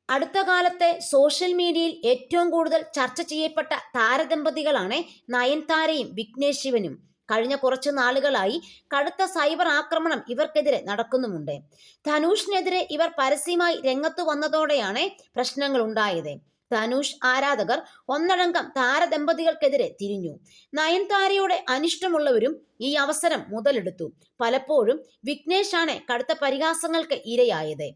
അടുത്ത കാലത്തെ സോഷ്യൽ മീഡിയയിൽ ഏറ്റവും കൂടുതൽ ചർച്ച ചെയ്യപ്പെട്ട താരദമ്പതികളാണ് നയൻതാരയും വിഘ്നേഷ് ശിവനും. കഴിഞ്ഞ കുറച്ചു നാളുകളായി കടുത്ത സൈബർ ആക്രമണം ഇവർക്കെതിരെ നടക്കുന്നുമുണ്ട്. ധനുഷിനെതിരെ ഇവർ പരസ്യമായി രംഗത്തു വന്നതോടെയാണ് പ്രശ്നങ്ങൾ ഉണ്ടായത്. ധനുഷ് ആരാധകർ ഒന്നടങ്കം താരദമ്പതികൾക്കെതിരെ തിരിഞ്ഞു. നയൻതാരയുടെ അനിഷ്ടമുള്ളവരും ഈ അവസരം മുതലെടുത്തു. പലപ്പോഴും വിഘ്നേഷാണ് കടുത്ത പരിഹാസങ്ങൾക്ക് ഇരയായത്.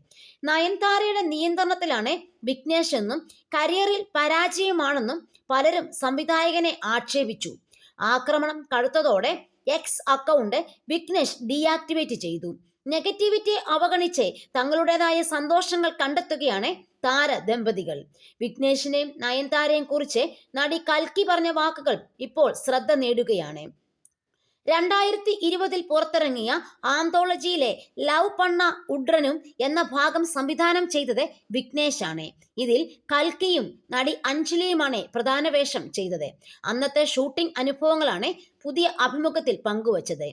നയൻതാരയുടെ നിയന്ത്രണത്തിലാണ് വിഘ്നേഷ് എന്നും കരിയറിൽ പരാജയമാണെന്നും പലരും സംവിധായകനെ ആക്ഷേപിച്ചു. ആക്രമണം കടുത്തതോടെ എക്സ് അക്കൗണ്ട് വിഘ്നേഷ് ഡീആക്ടിവേറ്റ് ചെയ്തു. നെഗറ്റിവിറ്റി അവഗണിച്ച് തങ്ങളുടേതായ സന്തോഷങ്ങൾ കണ്ടെത്തുകയാണ് താരദമ്പതികൾ. വിഘ്നേഷിനെയും നയൻതാരയെയും കുറിച്ച് നടി കൽക്കി പറഞ്ഞ വാക്കുകൾ ഇപ്പോൾ ശ്രദ്ധ നേടുകയാണ്. 2020 പുറത്തിറങ്ങിയ ആന്തോളജിയിലെ ലവ് പണ്ണ ഉഡ്രനും എന്ന ഭാഗം സംവിധാനം ചെയ്തത് വിഘ്നേഷാണ്. ഇതിൽ കൽക്കിയും നടി അഞ്ജലിയുമാണ് പ്രധാന വേഷം ചെയ്തത്. അന്നത്തെ ഷൂട്ടിംഗ് അനുഭവങ്ങളാണ് പുതിയ അഭിമുഖത്തിൽ പങ്കുവച്ചത്.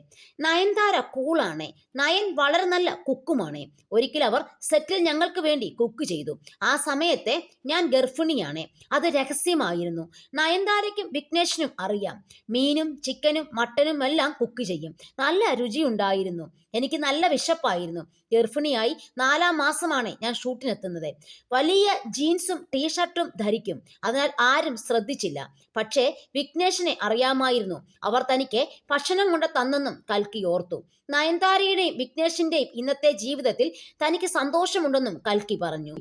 നയൻതാര കൂളാണ്. നയൻ വളരെ നല്ല കുക്കുമാണ്. ഒരിക്കൽ അവർ സെറ്റിൽ ഞങ്ങൾക്ക് വേണ്ടി കുക്ക് ചെയ്തു. ആ സമയത്തെ ഞാൻ ഗർഭിണിയാണ്. അത് രഹസ്യമായിരുന്നു. നയൻതാരയ്ക്കും വിഘ്നേഷിനും അറിയാം. മീനും ചിക്കനും മട്ടനും എല്ലാം കുക്ക് ചെയ്യും. നല്ല രുചിയുണ്ടായിരുന്നു. എനിക്ക് നല്ല വിശപ്പായിരുന്നു. ഗർഭിണിയായി 4ാം മാസമാണ് ഞാൻ ഷൂട്ടിനെത്തുന്നത്. വലിയ ജീൻസും ടീഷർട്ടും ധരിക്കും. അതിനാൽ ആരും ശ്രദ്ധിച്ചില്ല. പക്ഷേ വിഘ്നേഷിനെ അറിയാമായിരുന്നു. അവർ തനിക്ക് ഭക്ഷണം കൊണ്ട് തന്നെന്നും കൽക്കി ഓർത്തു. നയൻതാരയുടെയും വിഘ്നേഷിന്റെയും ഇന്നത്തെ ജീവിതത്തിൽ തനിക്ക് സന്തോഷമുണ്ടെന്നും കൽക്കി പറഞ്ഞു.